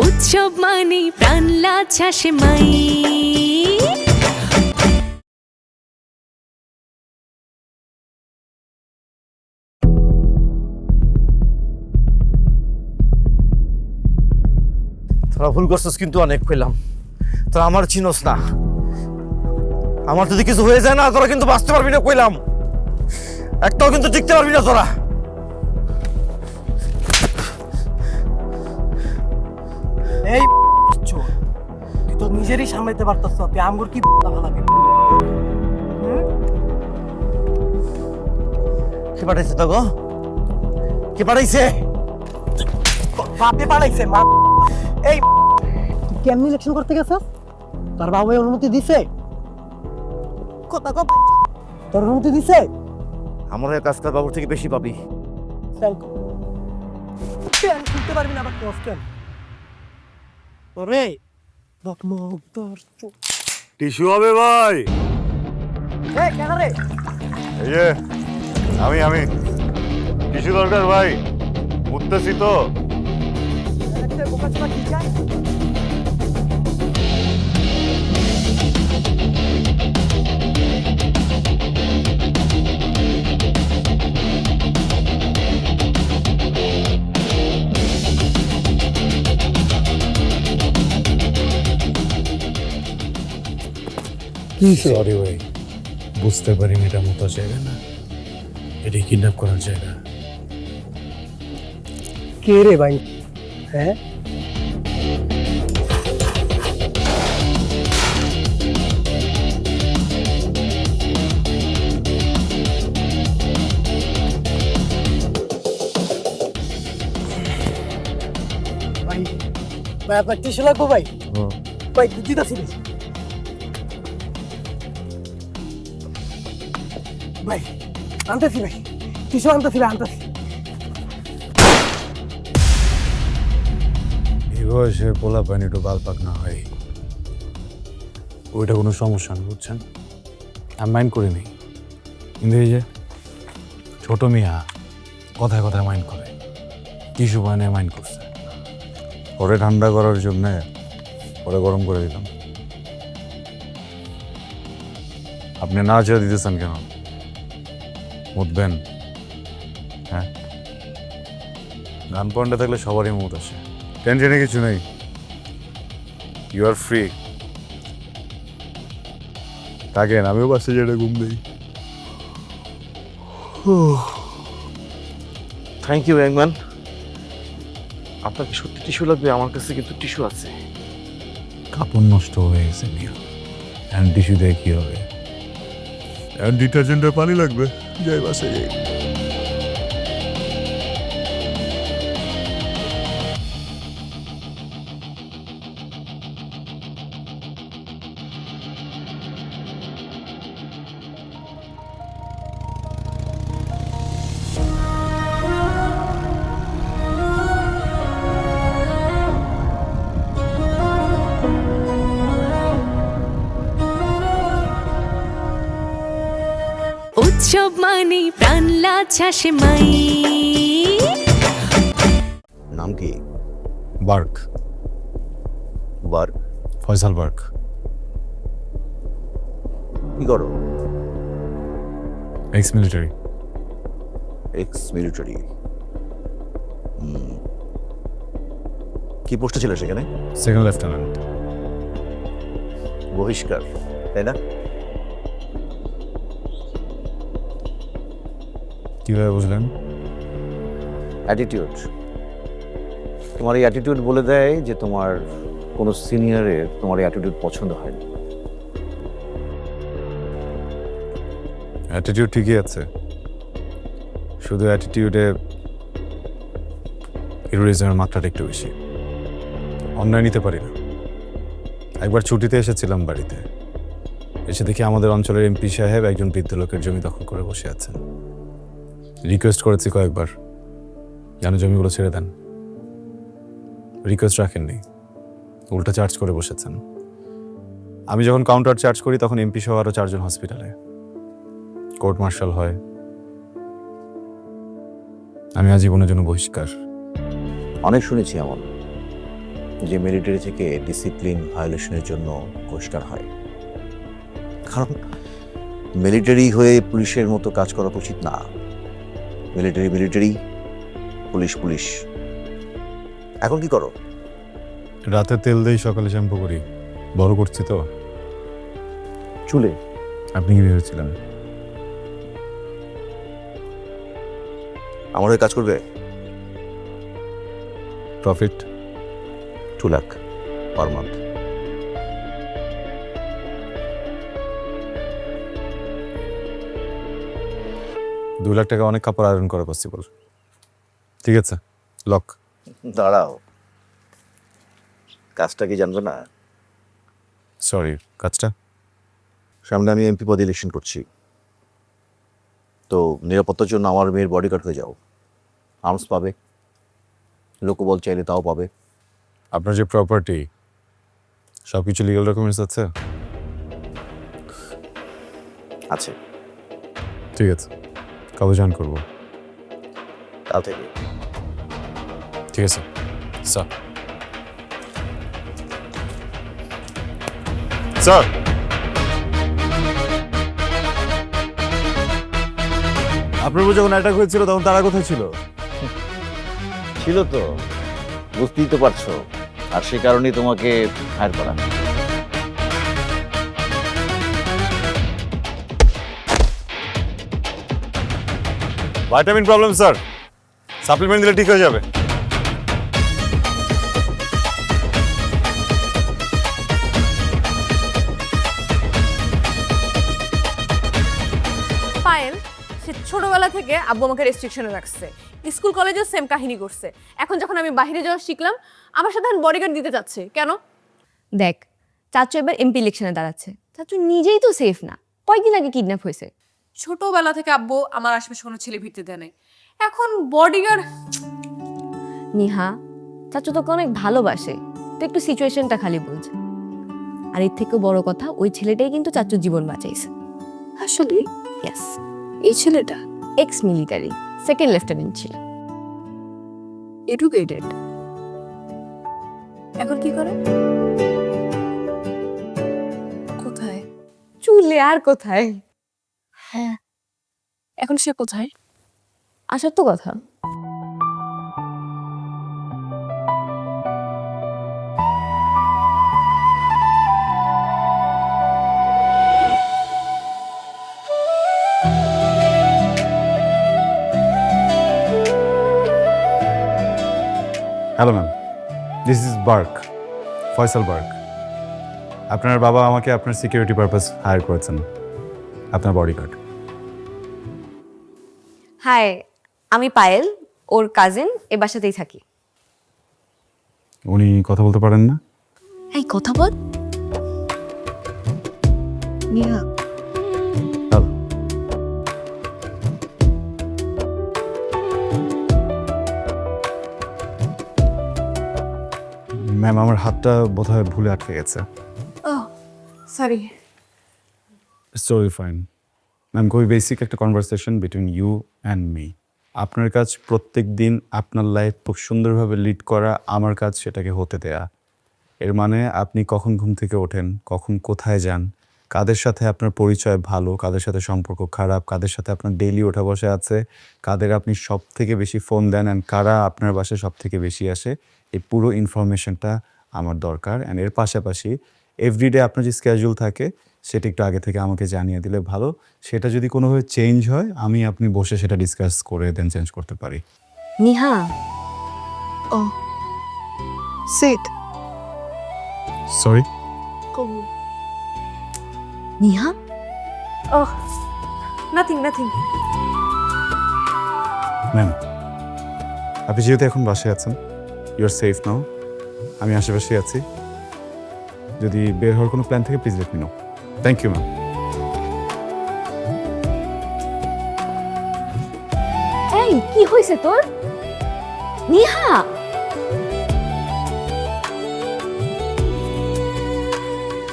উৎসব মানে প্রাণ লাছাসে মাই। তোরা ভুল করছিস কিন্তু অনেক কইলাম, তোরা আমার চিনোস না। আমার যদি কিছু হয়ে যায় না, তোরা কিন্তু বাঁচতে পারবি না কইলাম। একটাও কিন্তু টিকতে পারবি না তোরা। এই চোর, তুই তো নিজেরই সামলাইতে পারতাস না, তুই আমগুর কি ভালাবি? কে পাঠাইছে তো গো? কে পাঠাইছে? বাপে পাঠাইছে মা। এই তুই কেমনি ইলেকশন করতে গেছিস? তোর বাবা অনুমতি দিছে? কথা কব, তোর অনুমতি দিছে? আমার এই কাজটা বাবুর থেকে বেশি পাবি। প্যান খুলতে পারবি না আবার কষ্ট ওরে তোর টিস্যু হবে ভাই? এই কেন রে? এই যে আমি টিস্যু দরকার ভাই, মুততেছি তো। বোকাচোদা কি চাই? সরি ভাই, বুঝতে পারিনি এটা মতো জায়গা না, এটি কিডন্যাপ করার জায়গা। কে রে ভাই? হ্যাঁ ভাই, ভাই আপনার টিস্যু লাগবো ভাই? ভাই দিতে ছিলিস ভাই? আনতেছি ভাই, টিস্যু আনতেছি ভাই, আনতেছি। এই বয়সে পোলা পানি একটু বালপাক না হয়, ওইটা কোনো সমস্যা না, বুঝছেন? আমি মাইন্ড করিনি, কিন্তু এই যে ছোট মিয়া কথায় কথায় মাইন্ড করে, টিস্যু বানিয়ে মাইন্ড করছে। পরে ঠান্ডা করার জন্যে পরে গরম করে দিলাম। আপনি না চেয়ে দিতেছেন কেন? মুতবেন? হ্যাঁ, গান পয়েন্টে থাকলে সবারই মুত আসে, টেনশনে কিছু নেই, ইউ আর ফ্রি। থাকেন, আমিও বাসে যেটা ঘুম দিই। থ্যাংক ইউ ব্যাংম্যান। আপনার কি সত্যি টিস্যু লাগবে? আমার কাছে কিন্তু টিস্যু আছে। কাপড় নষ্ট হয়ে গেছে মিয়া, হ্যান্ড টিস্যু দিয়ে কি হবে? হ্যান্ড ডিটারজেন্টের পানি লাগবে, যাই বাসে যাই। উৎসব মানে প্রাণ লাছাসে মাই। নাম কি? Burke, Burke. ফয়সাল বার্ক। কি করো? Ex military. Ex military. কি পোস্টে ছিল সেখানে? Second lieutenant. বহিষ্কার, তাই না? কিভাবে বুঝলেন? অ্যাটিটিউড। তোমার এই অ্যাটিটিউড বলে দেয় যে তোমার কোনো সিনিয়রের তোমার এই অ্যাটিটিউড পছন্দ হয় না। অ্যাটিটিউড ঠিকই আছে, শুধু অ্যাটিটিউডে হিরোইজমের মাত্রাটা একটু বেশি। অন্যায় নিতে পারি না। একবার ছুটিতে এসেছিলাম বাড়িতে, এসে দেখি আমাদের অঞ্চলের এমপি সাহেব একজন বৃদ্ধ লোকের জমি দখল করে বসে আছেন। রিকোয়েস্ট করেছি কয়েকবার যেন জমিগুলো ছেড়ে দেন, রিকোয়েস্ট রাখেননি, উল্টা চার্জ করে বসেছেন। আমি যখন কাউন্টার চার্জ করি তখন এমপি সহ আরও 4 জন হসপিটালে, কোর্ট মার্শাল হয়। আমি আজীবনের জন্য বহিষ্কার। অনেক শুনেছি এমন, যে মিলিটারি থেকে ডিসিপ্লিন ভায়োলেশনের জন্য বহিষ্কার হয়। কারণ মিলিটারি হয়ে পুলিশের মতো কাজ করা উচিত না। Military military, police police. এখন কি করো? রাতে তেল দেই, সকালে শ্যাম্পু করি। বড় করছি তো। চুলে? আপনি কি ভেবেছিলেন? আমার হয়ে কাজ করবে? Profit 2 lakh per month. $2 lakh অনেক কাপড় আয়রন করা পসিবল। ঠিক আছে, লক। দাঁড়াও, কাজটা কি জানবে না? সরি, কাজটা? সামনে আমি এমপি পদে ইলেকশন করছি, তো নিরাপত্তার জন্য আমার মেয়ের বডিগার্ড হয়ে যাও। আর্মস পাবে, লোকবল চাইলে তাও পাবে। আপনার যে প্রপার্টি, সব কিছু লিগাল ডকুমেন্টস আছে? আছে। ঠিক আছে, কবে জয়েন করবো? কাল থেকে। ঠিক আছে স্যার। স্যার, আপনার উপর যখন অ্যাটাক হয়েছিল তখন তারা কোথায় ছিল? ছিল তো, বুঝতেই তো পারছো, আর সে কারণেই তোমাকে হায়ার করা। ভাইটামিন প্রবলেম স্যার, সাপ্লিমেন্ট দিলে ঠিক হয়ে যাবে। পায়েল, সে ছোটবেলা থেকে আব্বু আমাকে রেস্ট্রিকশনে রাখছে। স্কুল কলেজেও সেম কাহিনী করছে। এখন যখন আমি বাইরে যাওয়া শিখলাম, আমার সাথে এখন বডিগার্ড দিতে চাচ্ছে। কেন? দেখ, চাচু এবার এমপি ইলেকশনে দাঁড়াচ্ছে। চাচু নিজেই তো সেফ না, কয়েকদিন আগে কিডন্যাপ হয়েছে। ছোটবেলা থেকে আব্বু আমার আশেপাশে কোনো ছেলে ভিড়তে দেয় নাই, এখন বডিগার্ড। নিহা, চাচু তোকে অনেক ভালোবাসে, তো একটু সিচুয়েশনটা খালি বুঝ। আর এর থেকেও বড় কথা, ওই ছেলেটাই কিন্তু চাচুর জীবন বাঁচাইছে। আসলে ইয়েস, এই ছেলেটা এক্স মিলিটারি, সেকেন্ড লেফটেন্যান্ট ছিল। এডুকেটেড, এখন কি করে? কোথায়? চুলে আর কোথায়? হ্যাঁ, এখন সে কোথায়? আসার তো কথা। Hello ma'am, this is Barq, Faisal Barq. আপনার বাবা আমাকে আপনার সিকিউরিটি পারপাস হায়ার করেছেন, আপনার বডিগার্ড। হাই, আমি পায়েল, ওর কাজিন, এ বাসাতেই থাকি। উনি কথা বলতে পারেন না? এই কথা বল। নিহা, হ্যালো। ম্যাম, আমার হাতটা বোধহয় ভুলে আটকে গেছে। Oh sorry. Story fine ma'am, খুবই বেসিক একটা conversation between you and me. আপনার কাজ প্রত্যেক দিন আপনার লাইফ খুব সুন্দরভাবে লিড করা, আমার কাজ সেটাকে হতে দেয়া। এর মানে আপনি কখন ঘুম থেকে ওঠেন, কখন কোথায় যান, কাদের সাথে আপনার পরিচয় ভালো, কাদের সাথে সম্পর্ক খারাপ, কাদের সাথে আপনার ডেইলি ওঠা বসে আছে, কাদের আপনি সব থেকে বেশি ফোন দেন অ্যান্ড কারা আপনার বাসায় সব থেকে বেশি আসে, এই পুরো ইনফরমেশনটা আমার দরকার। অ্যান্ড এর পাশাপাশি এভরিডে আপনার যে স্কেজুল থাকে সেটা একটু আগে থেকে আমাকে জানিয়ে দিলে ভালো। সেটা যদি কোনোভাবে চেঞ্জ হয়, আমি আপনি বসে সেটা ডিসকাস করে দেন চেঞ্জ করতে পারি। নিহা, ও সিট। সরি নিহা, ও নাথিং নাথিং। ম্যাম, আপনি যেহেতু এখন বাসায় আছেন, ইউ আর সেফ নাও। আমি আশেপাশে আছি, যদি বের হওয়ার কোনো প্ল্যান থাকে please let me know. Thank you ma'am. এই কি হয়েছে তোর? নিহা,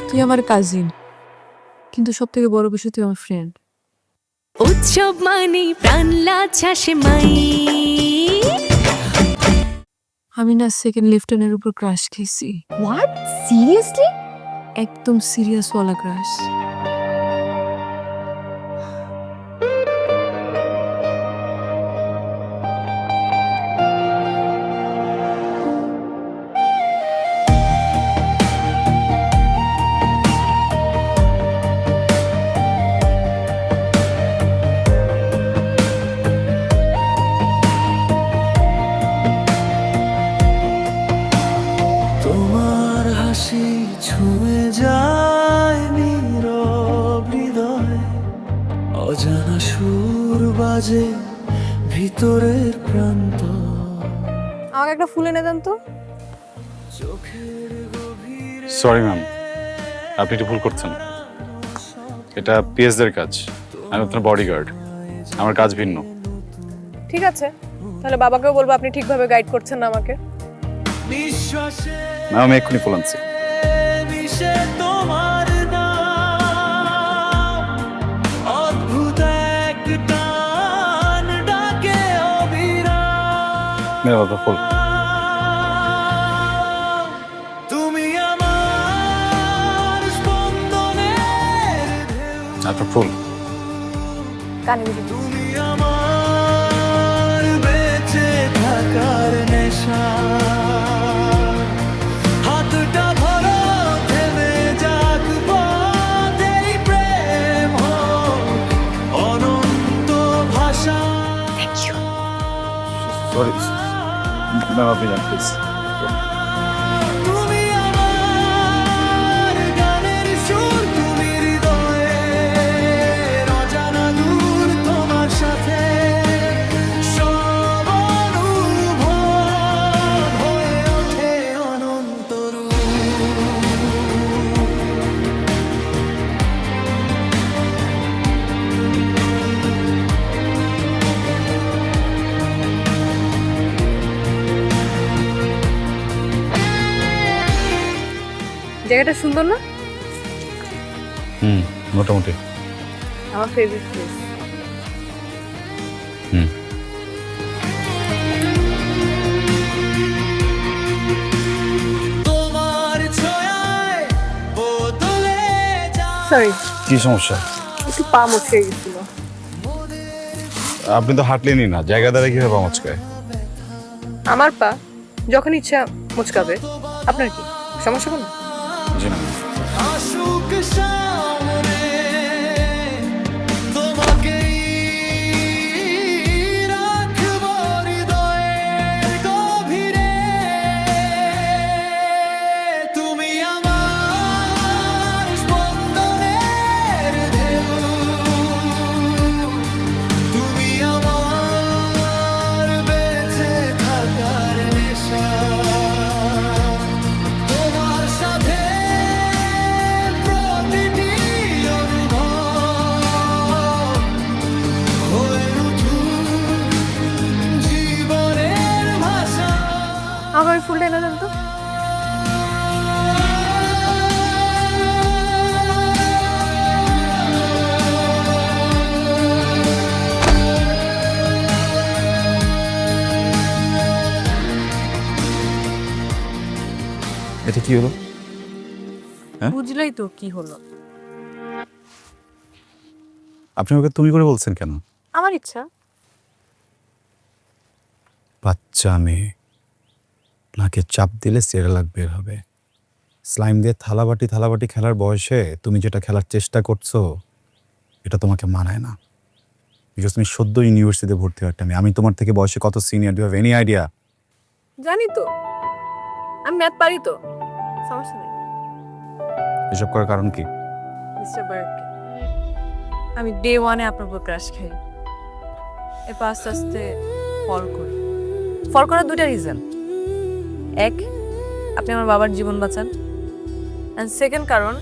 তুই আমার কাজিন, কিন্তু সব থেকে বড় বিষয় তুই আমার ফ্রেন্ড। উৎসব মানে প্রাণ লাছাসে মাই। আমি না সেকেন্ড লিফটেনের উপর ক্রাশ খেয়েছি, হোয়াট, সিরিয়াসলি? একদম সিরিয়াস ওয়ালা ক্রাশ। তোমার হাসি ছুঁয়ে যায় নীরব হৃদয়, অজানা সুর বাজে ভিতরের প্রান্ত। আমাকে একটা ফুল এনে দেন তো। সরি ম্যাম, আপনি একটু ভুল করছেন। এটা পিএসদের কাজ, আমি আপনার বডিগার্ড, আমার কাজ ভিন্ন। ঠিক আছে, তাহলে বাবাকেও বলবো আপনি ঠিকভাবে গাইড করছেন না আমাকে। নিঃশ্বাসে ম্যাম আমি এক্ষুনি ফুল আনছি। মিশে তোমার নাম, অদ্ভুত এক টান ডাকে অবিরাম। ম্যাম আপনার ফুল। তুমি আমার স্পন্দনের ঢেউ, আপনার ফুল। কানে তুমি আমার বেঁচে থাকার নেশা। হাতটা ভরো থেমে যাক পথেই প্রেম হোক অনন্ত ভাষা। সরি ম্যাম, আপনি যান প্লিজ। তুমি আমার গানের সুর, তুমি হৃদয়ের অজানা দূর, তোমার সাথে সব অনুভব হয়ে ওঠে অনন্ত রূপ। জায়গাটা সুন্দর না? মোটামুটি। আমার ফেভারিট প্লেস। হুম। তোমার ছোঁয়ায় বদলে যায়। সরি, কি সমস্যা? একটু পা মুচকে গেছিল। আপনি তো হাঁটলেনই না, জায়গা দ্বারা কিভাবে মচকায়? আমার পা যখন ইচ্ছা মুচকাবে, আপনার কি সমস্যা? কোনো জি না। আসুক সামনে তোমাকেই রাখবো হৃদয়ের গভীরে। তুমি আমার স্পন্দনের ঢেউ, তুমি আমার বেঁচে থাকার নেশা। তোমার সাথে প্রতিটি অনুভব হয়ে উঠুক জীবনের ভাষা। আমার ফুলটা এনে দেন তো। এটা কি হলো? বুঝলেই তো কি হলো। আপনি ওকে তুমি করে বলছেন কেন? আমার ইচ্ছা। বাচ্চা মেয়ে, নাকে চাপ দিলে সেরেলাক বের হবে। স্লাইম দিয়ে থালাবাটি খেলার বয়সে তুমি যেটা খেলার চেষ্টা করছো, এটা তোমাকে মানায় না। বিকজ তুমি সদ্য ইউনিভার্সিটিতে ভর্তি হওয়ার টাইমে, আমি তোমার থেকে বয়সে কত senior, do have any idea? জানি তো, আমি ম্যাথ পারি তো, সমস্যা নেই। এসব করার কারণ কি? মিস্টার বার্ক, আমি ডে ওয়ানে আপনার উপর ক্রাশ খাই, এরপর আস্তে আস্তে ফল করি। ফল করার দুটা রিজন। এক, আপনি আমার বাবার জীবন বাঁচান, অ্যান্ড সেকেন্ড কারণ,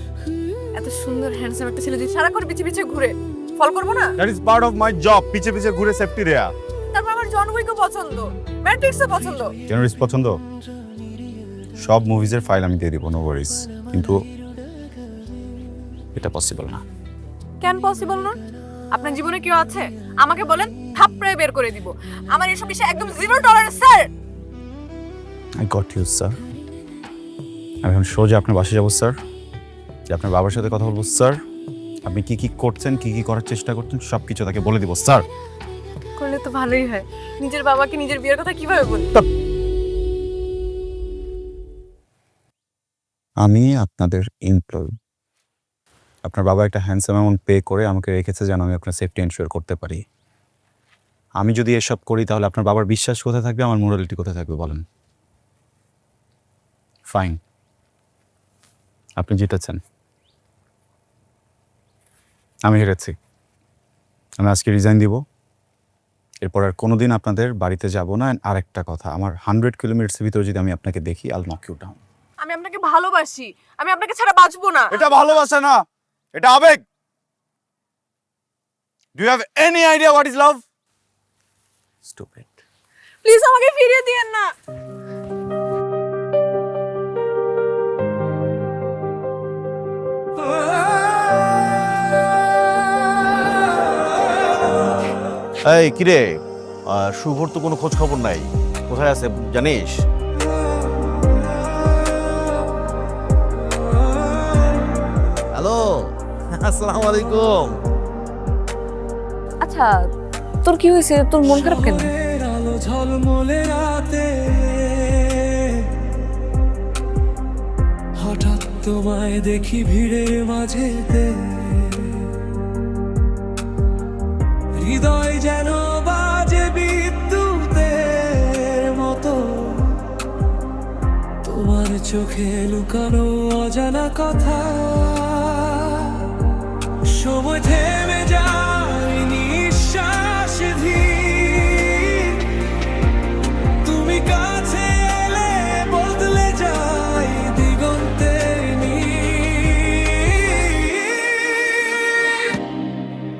এত সুন্দর হ্যান্ডসাম একটা ছেলে যদি সারাক্ষণ পিছে পিছে ঘুরে, ফল করবো না? That is part of my job, পিছে পিছে ঘুরে সেফটি দেয়া। তারপর আমার জন উইকও পছন্দ, ম্যাট্রিক্সও পছন্দ। জেনারিস পছন্দ? সব মুভিজের ফাইল আমি দিয়ে দিব, নো ওয়ারিজ। কিন্তু এটা পসিবল না। কেন পসিবল না? আপনার জীবনে কেউ আছে? আমাকে বলেন, থাপড়ে বের করে দিব। আমার এসব বিষয়ে একদম $0, sir. I got you sir. আমি এখন সোজা আপনার বাসায় যাবো স্যার, যে আপনার বাবার সাথে কথা বলবো স্যার। আপনি কি কি করছেন, কি কি করার চেষ্টা করছেন, সব কিছু তাকে বলে দিব স্যার। করলে তো ভালোই হয়। নিজের বাবাকে নিজের বিয়ের কথা কিভাবে বলি? আমি আপনাদের এমপ্লয়ি। আপনার বাবা একটা হ্যান্ডসাম অ্যামাউন্ট পে করে আমাকে রেখেছে যেন আমি আপনার সেফটি এনশিওর করতে পারি। আমি যদি এসব করি তাহলে আপনার বাবার বিশ্বাস কোথায় থাকবে, আমার মোরালিটি কোথায় থাকবে বলেন? ফাইন, আপনি জিতেছেন, আমি হেরেছি। আমি আজকে রিজাইন দিব। এরপর আর কোনোদিন আপনাদের বাড়িতে যাব না। আর একটা কথা, আমার 100 কিলোমিটার্সের ভিতরে যদি আমি আপনাকে দেখি, আল নক ইউ ডাউন। আমি আপনাকে ভালোবাসি, আমি আপনাকে ছাড়া বাঁচবো না। এটা ভালোবাসা না, এটা আবেগ। Do you have any idea what is love? Stupid. Please আমাকে ফিরিয়ে দিয়েন না। এই কিরে, শুভর তো কোনো খোঁজ খবর নাই, কোথায় আছে জানিস? হ্যালো, আসসালামু আলাইকুম। আচ্ছা, তোর কি হয়েছে? তোর মন খারাপ কেন? শহরের আলো ঝলমলে রাতে হঠাৎ তোমায় দেখি ভিড়ের মাঝেতে, হৃদয় যেন বাজে বিদ্যুতের মতো, তোমার চোখে লুকানো অজানা কথা। সময় থেমে যায় নিঃশ্বাস ধীর, তুমি কাছে এলে বদলে যায় দিগন্তের নীল।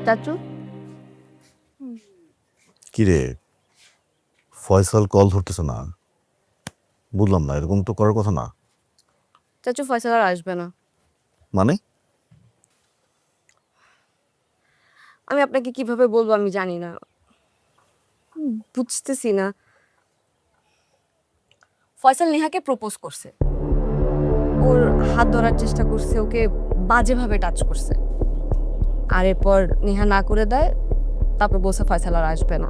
চাচু, কিরে, ফয়সাল কল ধরতেছে না? বুঝলাম না, এরকম তো করার কথা না। চাচু ফয়সাল আর আসবে না। মানে? আমি আপনাকে কিভাবে বলবো আমি জানি না, বুঝতেছি না। ফয়সাল নেহাকে প্রপোজ করছে, ওর হাত ধরার চেষ্টা করছে, ওকে বাজেভাবে টাচ করছে। আর এরপর নেহা না করে দেয়, তারপর বলছে ফয়সাল আর আসবে না।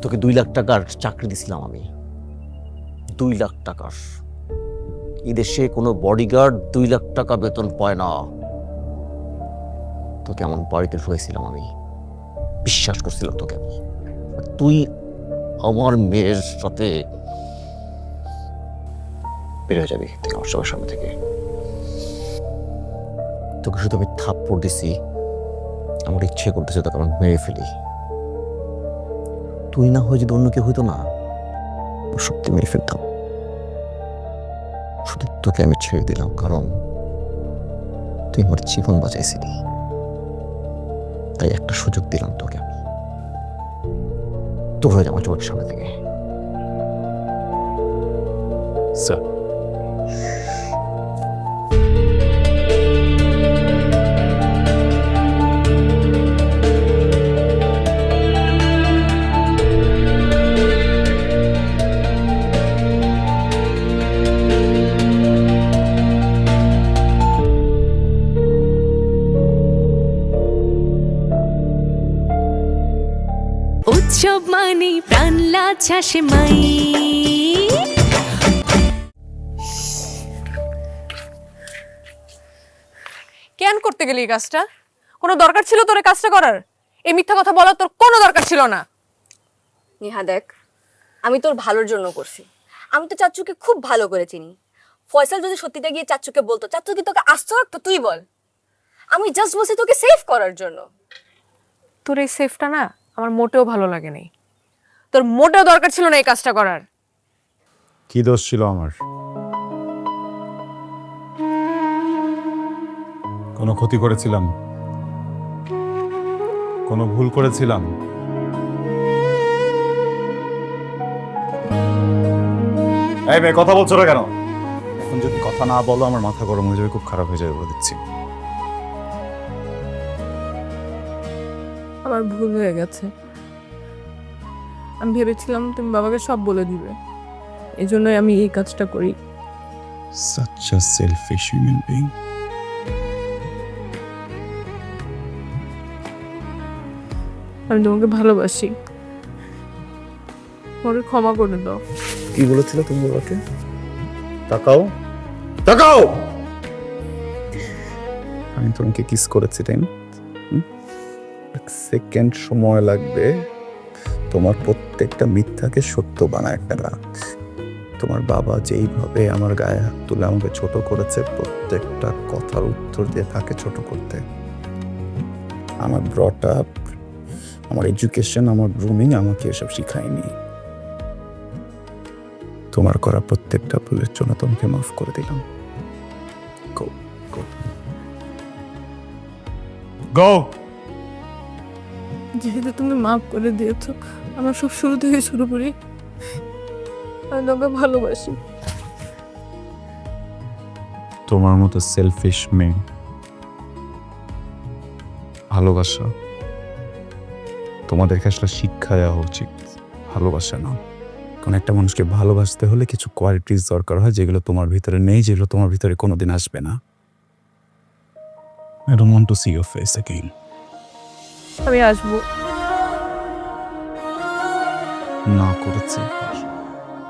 তোকে 2 লাখ টাকার চাকরি দিছিলাম আমি, 2 লাখ টাকার। এই দেশে কোনো বডিগার্ড 2 লাখ টাকা বেতন পায় না। তোকে এমন বাড়িতে শুয়েছিলাম আমি, বিশ্বাস করছিলাম তোকে আমি। আর তুই আমার মেয়ের সাথে বের হয়ে যাবি তুই আমার সবার সামনে থেকে। তোকে শুধু আমি থাপ্পড় দিছি, আমার ইচ্ছে করতেছে তোকে আমি মেরে ফেলি। তুই না হয়ে যদি অন্য কেউ হইতো না, সত্যি মেরে ফেলতাম। শুধু তোকে আমি ছেড়ে দিলাম কারণ তুই আমার জীবন বাঁচাইছিলি, তাই একটা সুযোগ দিলাম তোকে আমি। তোর হয়ে যা আমার চোখের সামনে থেকে। স্যার, উৎসব মানে প্রাণ লাছাসে মাই। কেন করতে গেলি এই কাজটা? কোনো দরকার ছিল তোর এই কাজটা করার? এই মিথ্যা কথা বলার তোর কোনো দরকার ছিল না। নেহা দেখ, আমি তোর ভালোর জন্য করছি। আমি তো চাচুকে খুব ভালো করে চিনি। ফয়সাল যদি সত্যিটা গিয়ে চাচুকে বলতো, চাচু কি তোকে আস্ত রাখতো? তুই বল। আমি জাস্ট বলছি তোকে সেভ করার জন্য। তোর এই সেফটা না আমার মোটেও ভালো লাগে নাই। তোর মোটেও দরকার ছিল না এই কাজটা করার। কি দোষ ছিল আমার? কোনো ক্ষতি করেছিলাম? কোনো ভুল করেছিলাম? এই মেয়ে, কথা বলছো না কেন? এখন যদি কথা না বলো আমার মাথা গরম হয়ে যাবে, খুব খারাপ হয়ে যাবে বলে দিচ্ছি। আমার ভুল হয়ে গেছে। আমি ভেবেছিলাম তুমি বাবাকে সব বলে দিবে, এই জন্যই আমি এই কাজটা করি। Such a selfish human being. আমি তোমাকে ভালোবাসি, আমাকে ক্ষমা করে দাও। কি বলেছিলে তুমি বাবাকে? তাকাও, তাকাও। আমি তোমাকে কিস করেছি, তাই না? এক সেকেন্ড সময় লাগবে তোমার প্রত্যেকটা মিথ্যাকে সত্য বানায় ফেলা। তোমার বাবা যেইভাবে আমার গায়ে হাত তুলে আমাকে ছোট করেছে, প্রত্যেকটা কথার উত্তর দিয়ে তাকে ছোট করতে। আমার ব্রট আপ, আমার এডুকেশন, আমার গ্রুমিং আমাকে এসব শিখায়নি। তোমার করা প্রত্যেকটা ভুলের জন্য তোমাকে মাফ করে দিলাম। গো গো গো। যেহেতু তুমি মাফ করে দিয়েছো, আমরা সব শুরু থেকে শুরু করি। আমি তোমাকে ভালোবাসি। তোমার মতো সেলফিশ মেয়ে ভালোবাসা তোমাদেরকে আসলে শিক্ষা দেওয়া উচিত, ভালোবাসা না। কারণ একটা মানুষকে ভালোবাসতে হলে কিছু কোয়ালিটিস দরকার হয় যেগুলো তোমার ভিতরে নেই, যেগুলো তোমার ভিতরে কোনোদিন আসবে না। I don't want to see your face again. আমি আসবো। না করেছি।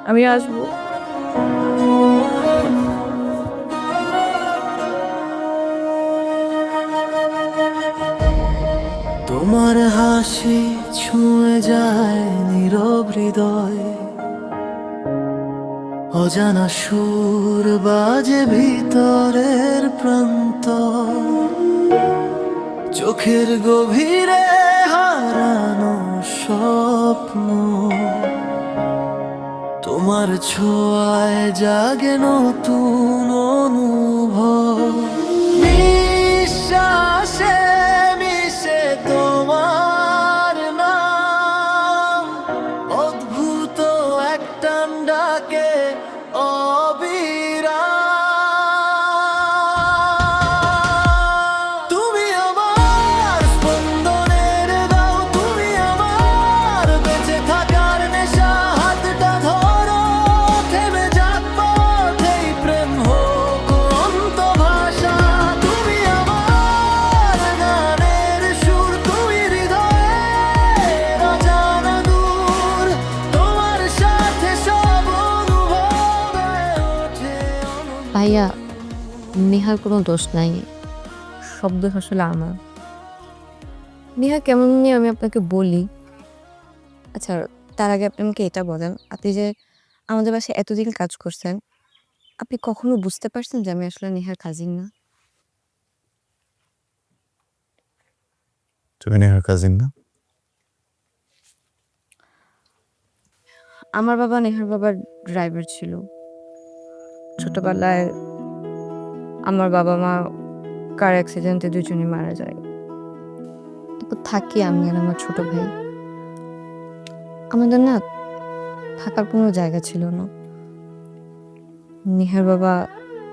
আমি আসবো। তোমার হাসি ছুঁয়ে যায় নীরব হৃদয়, অজানা সুর বাজে ভিতরের প্রান্ত, চোখের গভীরে হারানো স্বপ্ন, তোমার ছোঁয়ায় জাগে নতুন অনুভব। নিঃশ্বাসে মিশে তোমার নাম, অদ্ভুত এক টান ডাকে অবিরাম। তুমি আমার স্পন্দনের দাও, তুমি আমার বেঁচে থাকার নেশা। হাতটা ধরো, থেমে যাক পথেই প্রেম হোক অন্ত ভাষা। তুমি আমার গানের সুর, তুমি হৃদয়ের অজানা দূর। তোমার সাথে সব অনুভবে ওঠে অনন্ত। ভাইয়া, নেহার কোনো দোষ নাই, সব দোষ আসলে আমার। নেহা কেমন নিয়ে আমি আপনাকে বলি। আচ্ছা, তার আগে আপনি আমাকে এটা বলেন, আপনি যে আমাদের বাসায় এতদিন কাজ করছেন, আপনি কখনো বুঝতে পারছেন যে আমি আসলে নেহার কাজিন না? তুমি নেহার কাজিন না? আমার বাবা নেহার বাবার ড্রাইভার ছিল। ছোটবেলায় আমার বাবা মা কার অ্যাক্সিডেন্টে দুজনই মারা যায়। তারপর থাকি আমি আর আমার ছোট ভাই। আমাদের না থাকার কোনো জায়গা ছিল না। নেহার বাবা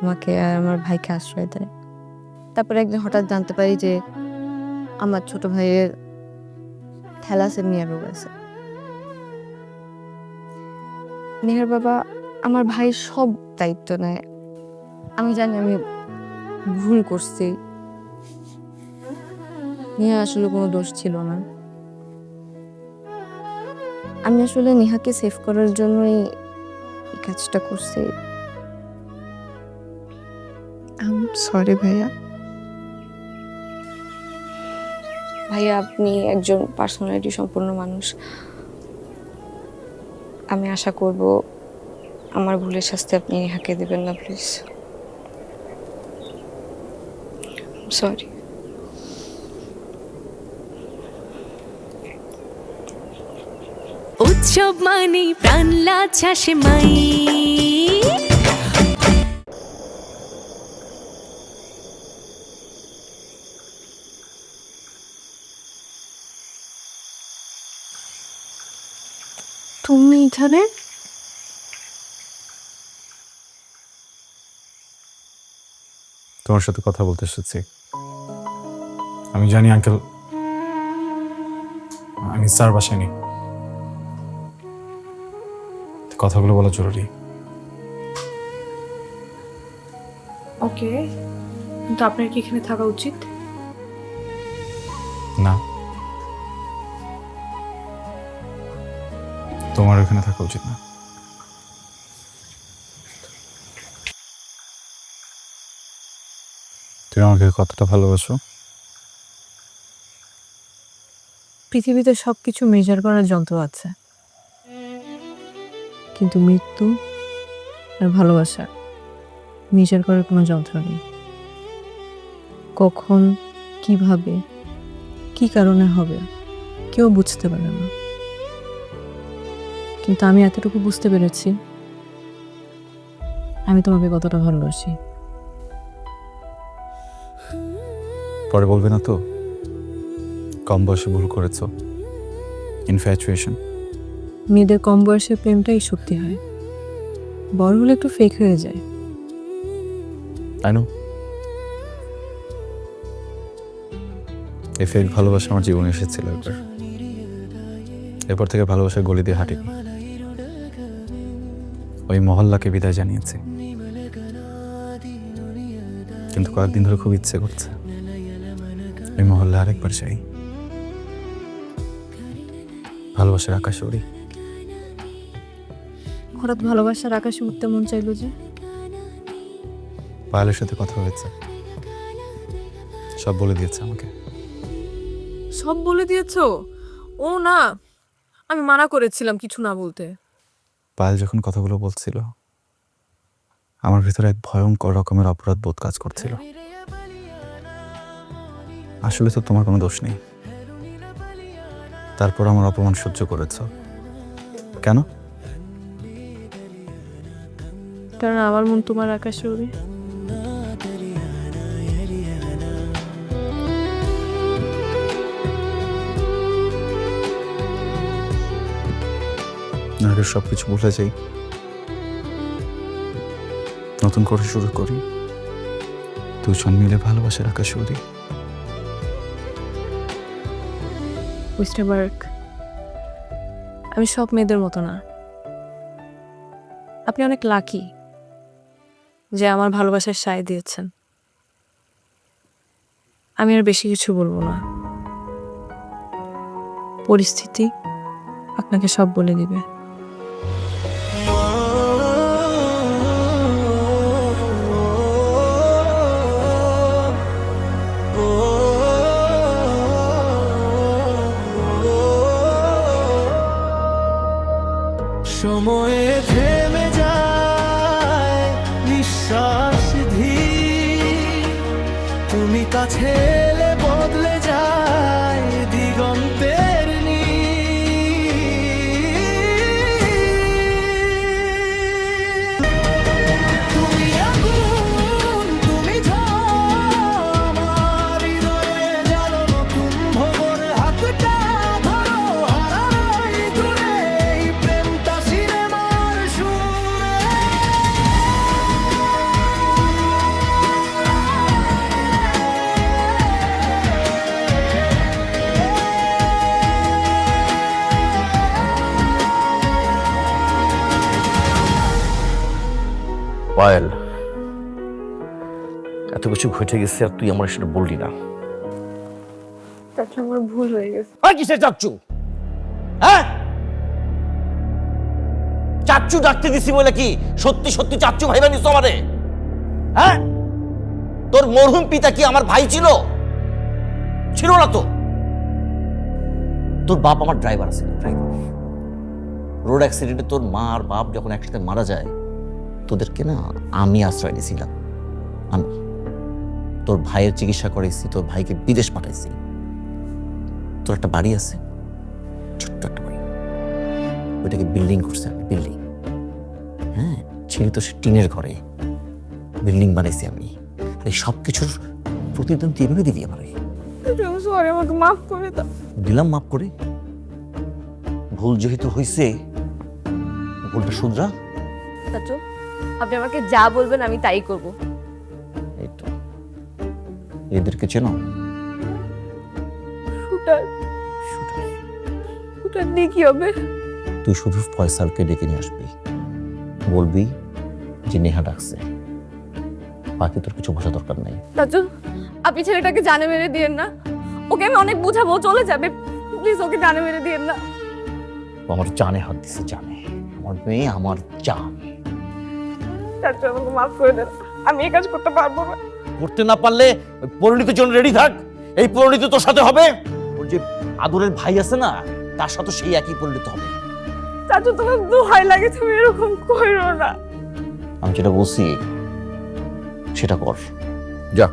আমাকে আর আমার ভাইকে আশ্রয় দেয়। তারপরে একদিন হঠাৎ জানতে পারি যে আমার ছোট ভাইয়ের থ্যালাসেমিয়া রোগ আছে। নেহার বাবা আমার ভাইয়ের সব দায়িত্ব নেয়। আমি জানি আমি ভুল করছি, নেহা আসলে কোনো দোষ ছিল না। আমি আসলে নেহাকে সেভ করার জন্যই এই কাজটা করছি। সরি ভাইয়া। ভাইয়া, আপনি একজন পার্সোনালিটি সম্পন্ন মানুষ। আমি আশা করব আমার ভুলের শাস্তি আপনি নেহাকে দেবেন না, প্লিজ। সরি। উৎসব মানে প্রাণ লাছাসে মাই। তুমি এখানে? তোমার সাথে কথা বলতে এসেছি। আমি জানি আঙ্কেল, আমি স্যার বাসায় নেই, কথাগুলো বলা জরুরি। ওকে, কিন্তু আপনার কি এখানে থাকা উচিত? না, তোমার এখানে থাকা উচিত না। তুমি আমাকে কতটা ভালোবাসো? পৃথিবীতে সবকিছু মেজার করার যন্ত্র আছে, কিন্তু মৃত্যু আর ভালোবাসা মেজার করার কোনো যন্ত্র নেই। কখন, কিভাবে, কি কারণে হবে কেউ বুঝতে পারে না, কিন্তু আমি এতটুকু বুঝতে পেরেছি আমি তোমাকে কতটা ভালোবাসি। পরে বলবে না তো কম বয়সে ভুল করেছো? ইনফ্যাচুয়েশন। মেয়েদের কম বয়সে প্রেমটাই সত্যি হয়, বড় হলে একটু ফেক হয়ে যায়। তাই না? এই ফেক ভালোবাসা আমার জীবনে এসেছিল একবার, এরপর থেকে ভালোবাসার গলি দিয়ে হাঁটিনি। ওই মহল্লাকে বিদায় জানিয়েছি, কিন্তু কয়েকদিন ধরে খুব ইচ্ছে করছে ওই মহল্লা আরেকবার চাই। ভালোবাসার আকাশে উড়ি। হঠাৎ ভালোবাসার আকাশে উঠতে মন চাইলো যে? পায়েলের সাথে কথা হয়েছে, সব বলে দিয়েছে আমাকে। সব বলে দিয়েছো? ও না, আমি মানা করেছিলাম কিছু না বলতে। পায়েল যখন কথাগুলো বলছিল আমার ভিতরে এক ভয়ঙ্কর রকমের অপরাধ বোধ কাজ করছিল। আসলে তো তোমার কোনো দোষ নেই, তারপর আমার অপমান সহ্য করেছ কেন? কারণ আমার মন তোমার আকাশে উড়ে। আগে সবকিছু ভুলে যাই, নতুন করে শুরু করি, দুজন মিলে ভালোবাসার আকাশে উড়ি। ওয়েস্টারবার্গ, আমি সব মেয়েদের মতো না। আপনি অনেক লাকি যে আমার ভালোবাসার সায় দিয়েছেন। আমি আর বেশি কিছু বলবো না, পরিস্থিতি আপনাকে সব বলে দিবে। সময়ে থেমে যায় নিঃশ্বাস ধীর, তুমি কাছে এলে বদলে যায় দিগন্তের নীল। তুমি আগুন, তুমি ঝড়, আমার হৃদয়ে জ্বালো নতুন ভোর। হাতটা ধরো, হারাই দূরে এই প্রেমটা সিনেমার সুরে। পায়েল, এত কিছু ঘটে গেছে আর তুই আমার সেটা বললি না। আমার ভুল হয়ে গেছে। আর কিসের চাচ্চু? হ্যাঁ, চাচ্চু ডাকতে দিছি বলে কি সত্যি সত্যি চাচ্চু ভাইবা নিস আমারে? হ্যাঁ, তোর মরহুম পিতা কি আমার ভাই ছিল? ছিল না তো। তোর বাপ আমার ড্রাইভার আছে, ড্রাইভার। রোড অ্যাক্সিডেন্টে তোর মা আর বাপ যখন একসাথে মারা যায়, তোদেরকে না আমি আশ্রয় দিয়েছিলাম। আমি তোর ভাইয়ের চিকিৎসা করাইছি, তোর ভাইকে বিদেশ পাঠাইছি। তোর একটা বাড়ি আছে, ছোট্ট একটা বাড়ি, ওইটাকে বিল্ডিং করছে আমি, বিল্ডিং। হ্যাঁ, ছেলে তো সে টিনের ঘরে, বিল্ডিং বানাইছি আমি। এই সব কিছুর প্রতিদিন তুই এভাবে দিবি আমারে? সরি, আমাকে মাফ করে দাও। দিলাম মাফ করে। ভুল যেহেতু হয়েছে, ভুলটা শুধরা। চাচু, আপনি আমাকে যা বলবেন আমি তাই করব। এই তো এদেরকে চেনো? Shooter shooter. শুটার দিয়ে কি হবে? তুই শুধু ফয়সালকে ডেকে নিয়ে আসবি, বলবি যে নেহা ডাকছে, বাকি তোর কিছু বোঝা দরকার নাই। চাচু আপনি ছেলেটাকে জানে মেরে দিয়েন না, ওকে আমি অনেক বুঝাবো, চলে যাবে, প্লিজ ওকে জানে মেরে দিয়েন না। ও আমার জানে হাত দিছে, জানে। আমার মেয়ে আমার জান। চাচু আমাকে মাফ করে দেন, আমি এই কাজ করতে পারবো না। করতে না পারলে ওই পরিণতির জন্য রেডি থাক। এই পরিণতি তোর সাথে হবে। ওর যে আদরের ভাই আছে না, তার সাথে সেই একই পরিণত হবে। চাচু তোমার দোহাই লাগে, তুমি এরকম করো না। আমি যেটা বলছি সেটা কর, যা।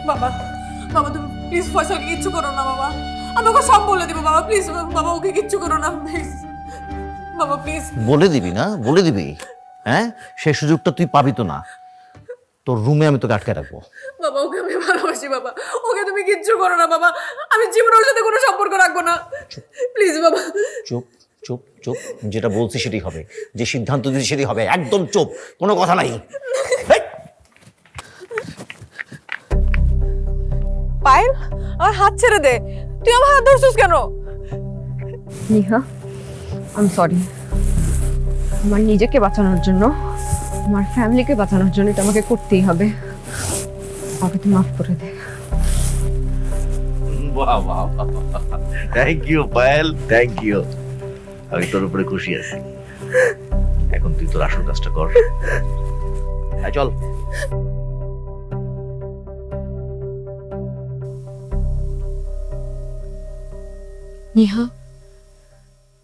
বাবা বাবা তুমি প্লিজ ফয়সালকে কিচ্ছু করো না বাবা, আমি ওকে সব বলে দেবো বাবা, প্লিজ বাবা ওকে কিচ্ছু করো না প্লিজ বাবা, প্লিজ। বলে দিবি না? বলে দিবি? হ্যাঁ, সেই সুযোগটা তুই পাবি তো না। তোর রুমে আমি তোকে আটকে রাখবো। বাবা ওকে আমি ভালোবাসি বাবা, ওকে তুমি কিচ্ছু করো না বাবা, আমি জীবনে ওর সাথে কোনো সম্পর্ক রাখবো না, প্লিজ বাবা। চুপ চুপ চুপ, যেটা বলছি সেটাই হবে, যে সিদ্ধান্ত দিচ্ছি সেটাই হবে। একদম চুপ, কোনো কথা নাই। পায়েল আমার হাত ছেড়ে দে, তুই আমার হাত ধরছিস কেন? নিহা আই এম সরি, আমার নিজেকে বাঁচানোর জন্য, আমার ফ্যামিলিকে বাঁচানোর জন্য এটা আমাকে করতেই হবে। আমাকে তুই মাফ করে দে। বাহ বাহ বাহ, thank you Payel, thank you. আমি তোর উপরে খুশি আছি। এখন তুই তোর আসল কাজটা কর। আয় চল। নিহা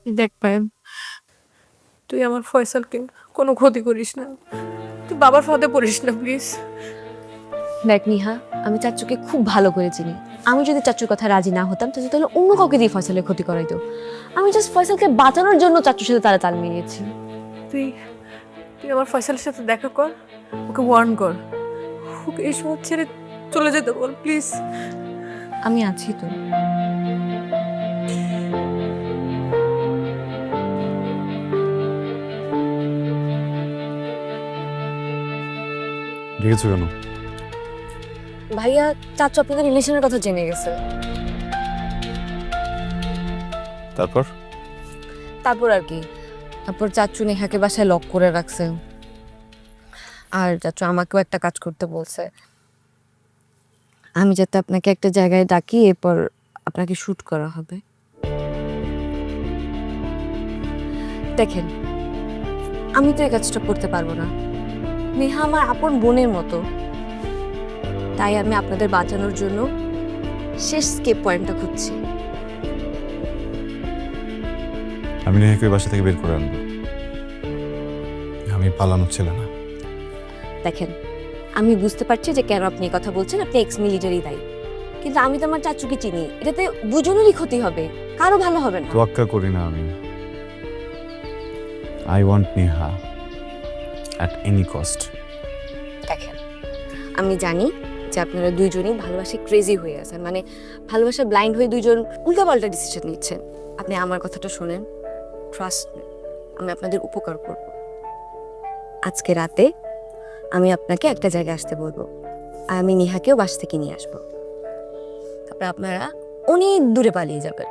দেখ পায়েল, তুই আমার ফয়সালকে কোনো ক্ষতি করিস না, তুই বাবার ফাঁদে পড়িস না প্লিজ। দেখ নিহা, আমি চাচুকে খুব ভালো করে চিনি। আমি যদি চাচুর কথা রাজি না হতাম তাহলে অন্য কাউকে দিয়ে ফয়সালের ক্ষতি করাইতো। আমি জাস্ট ফয়সালকে বাঁচানোর জন্য চাচুর সাথে তাল মিলিয়েছি। তুই তুই আমার ফয়সালের সাথে দেখা কর, ওকে ওয়ার্ন কর, ওকে এই সময় ছেড়ে চলে যেতে বল প্লিজ। আমি আছি তো। ডেকেছো কেন? ভাইয়া চাচু আপনাদের রিলেশনের কথা জেনে গেছে। তারপর? তারপর আর কি, তারপর চাচু নেহাকে বাসায় লক করে রাখছে, আর চাচু আমাকেও একটা কাজ করতে বলছে। আমি যাতে আপনাকে একটা জায়গায় ডাকি, এরপর আপনাকে শুট করা হবে। দেখেন, আমি তো এই কাজটা করতে পারবো না, নেহা আমার আপন বোনের মতো, তাই আমি আপনাদের বাঁচানোর জন্য শেষ স্কেপ পয়েন্টটা খুঁজছি। আমি নেহাকে বাসা থেকে বের করে আনবো, আমি পালানোর ছেলে না। দেখেন, আমি বুঝতে পারছি যে কেন আপনি এই কথা বলছেন, আপনি এক্স মিলিটারি তাই, কিন্তু আমি তো আমার চাচুকে চিনি, এটাতে দুজনেরই ক্ষতি হবে, কারো ভালো হবে না। তোয়াক্কা করি না আমি। I want Neha at any cost. দেখেন, আমি জানি যে আপনারা দুইজনই ভালোবাসে ক্রেজি হয়ে আছেন, মানে ভালোবাসা ব্লাইন্ড হয়ে দুইজন উল্টাপাল্টা ডিসিশন নিচ্ছেন। আপনি আমার কথাটা শোনেন, ট্রাস্ট মি, আমি আপনাদের উপকার করব। আজকে রাতে আমি আপনাকে একটা জায়গায় আসতে বলবো, আর আমি নেহাকেও বাস থেকে নিয়ে আসবো। তারপরে আপনারা অনেক দূরে পালিয়ে যাবেন,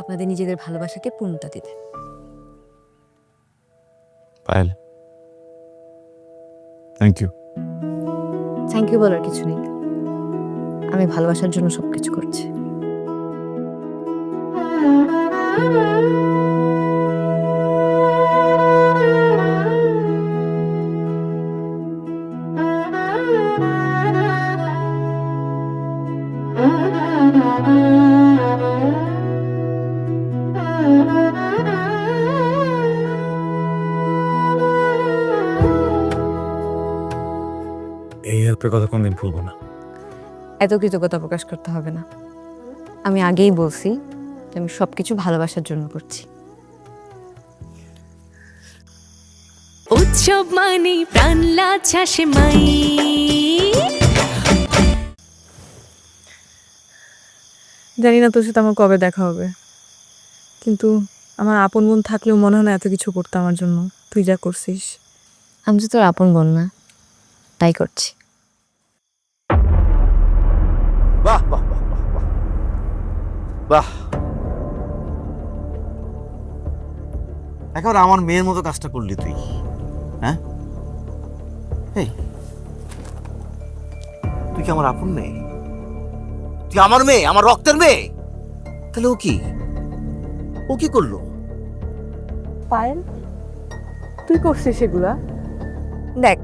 আপনাদের নিজেদের ভালোবাসাকে পূর্ণতা দিতে। Payel, thank you. Thank you বলার কিছু নেই, আমি ভালোবাসার জন্য সবকিছু করছি। এই হেল্পের কথা কোনদিন ভুলবো না। এত কৃতজ্ঞতা প্রকাশ করতে হবে না, আমি আগেই বলছি যে আমি সবকিছু ভালোবাসার জন্য করছি। উৎসব মানে প্রাণ লাছাসে মাই। জানি না তোর সাথে আমার কবে দেখা হবে, কিন্তু আমার আপন বোন থাকলেও মনে হয় না এত কিছু করতে আমার জন্য, তুই যা করছিস। আমি তো তোর আপন বোন না, তাই করছি। বাহ বাহ বাহ বাহ বাহ বাহ, একেবারে আমার মেয়ের মতো কাজটা করলি তুই। হ্যাঁ, এই তুই কি আমার আপন মেয়ে? তুই আমার মেয়ে, আমার রক্তের মেয়ে। তাহলে ও কি করলো? পায়েল, তুই করছিস সেগুলা? দেখ,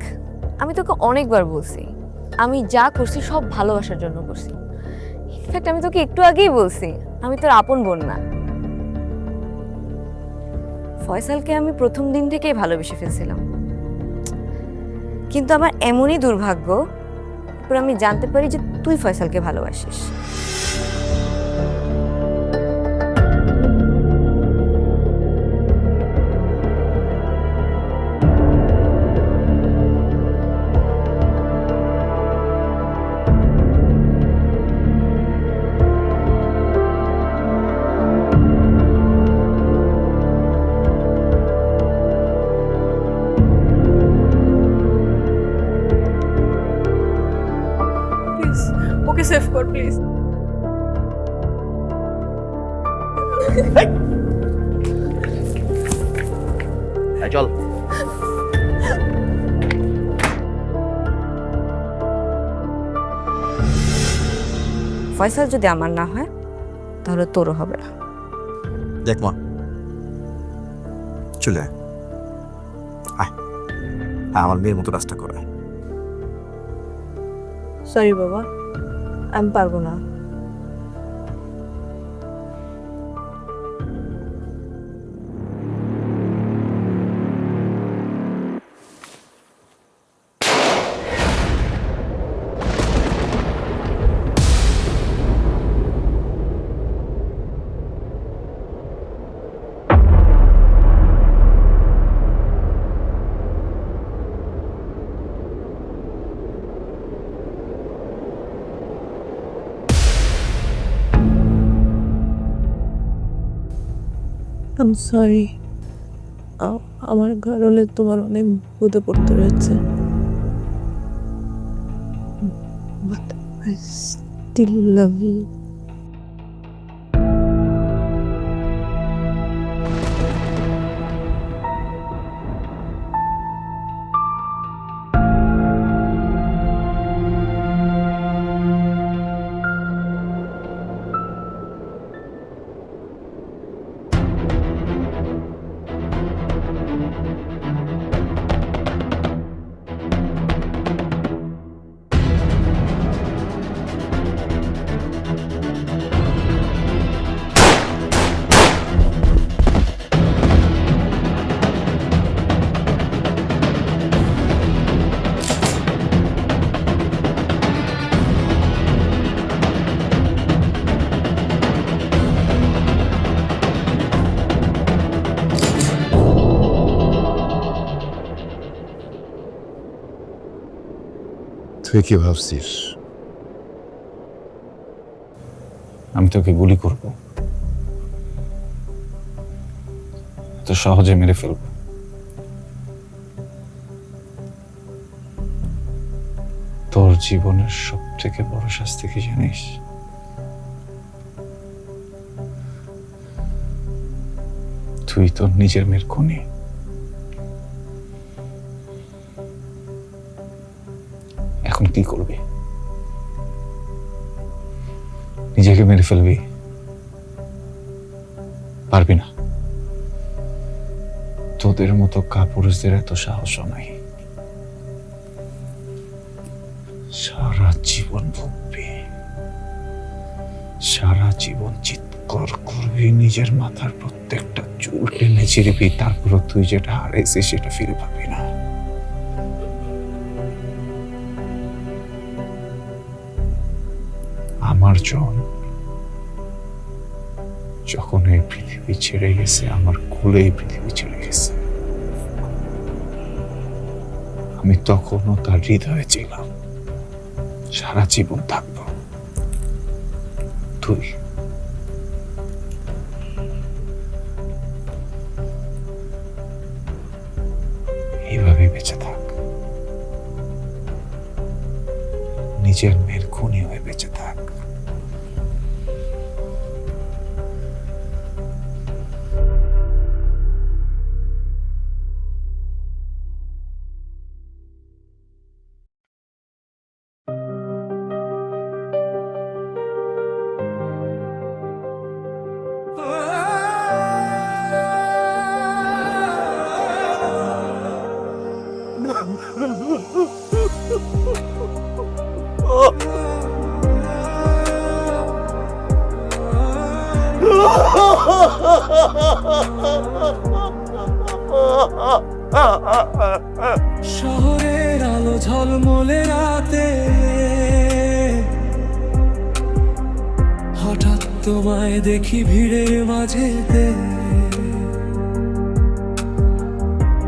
আমি তোকে অনেকবার বলছি আমি যা করছি সব ভালোবাসার জন্য করছি। ইনফ্যাক্ট আমি তোকে একটু আগেই বলছি আমি তোর আপন বোন না। ফয়সালকে আমি প্রথম দিন থেকেই ভালোবেসে ফেলছিলাম, কিন্তু আমার এমনই দুর্ভাগ্য এরপর আমি জানতে পারি যে তুই ফয়সালকে ভালোবাসিস। প্লিজ ওকে সেভ কর প্লিজ। চল। ফয়সাল যদি আমার না হয় তাহলে তোরও হবে না। দেখ মা, চলে আয়। আয়, আমার মেয়ের মতো কাজটা করে। সরি বাবা, আমি পারবো না। I'm sorry. আমার কারণে তোমার অনেক বিপদে পড়তে হয়েছে। But I still love you. তুই কি ভাবছিস আমি তোকে গুলি করব, তো সহজে মেরে ফেলব? তোর জীবনের সব থেকে বড় শাস্তি কি জানিস? তুই তোর নিজের মেয়ের খুনি। এখন কি করবি? নিজেকে মেরে ফেলবি? পারবি না। তোদের মতো কাপুরুষদের এত সাহসও নাই। সারা জীবন ভুগবি, সারা জীবন চিৎকার করবি, নিজের মাথার প্রত্যেকটা চুল টেনে ছিড়বি, তারপর তুই যেটা হারাইছিস সেটা ফিরে পাবি না। আমার জন যখন এই পৃথিবী ছেড়ে গেছে, আমার কোলে এই পৃথিবী ছেড়ে গেছে, আমি তখনও তার হৃদয়ে ছিলাম, সারা জীবন থাকব। তুই এইভাবে বেঁচে থাক। নিজের মেয়ের খুনি হয়ে বেঁচে থাক। শহরের আলো ঝলমলে রাতে হঠাৎ তোমায় দেখি ভিড়ের মাঝেতে,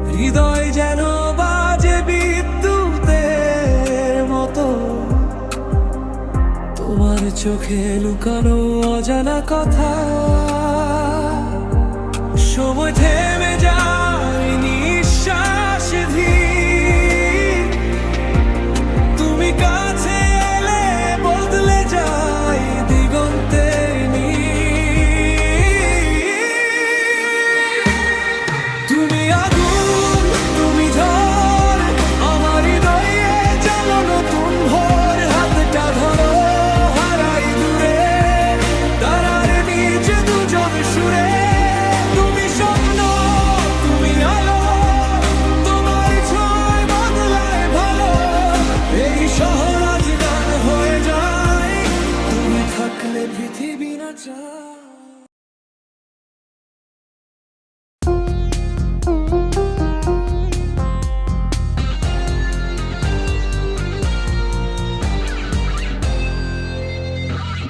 হৃদয় যেন বাজে বিদ্যুতের মতো, তোমার চোখে লুকানো অজানা কথা। সময় থেমে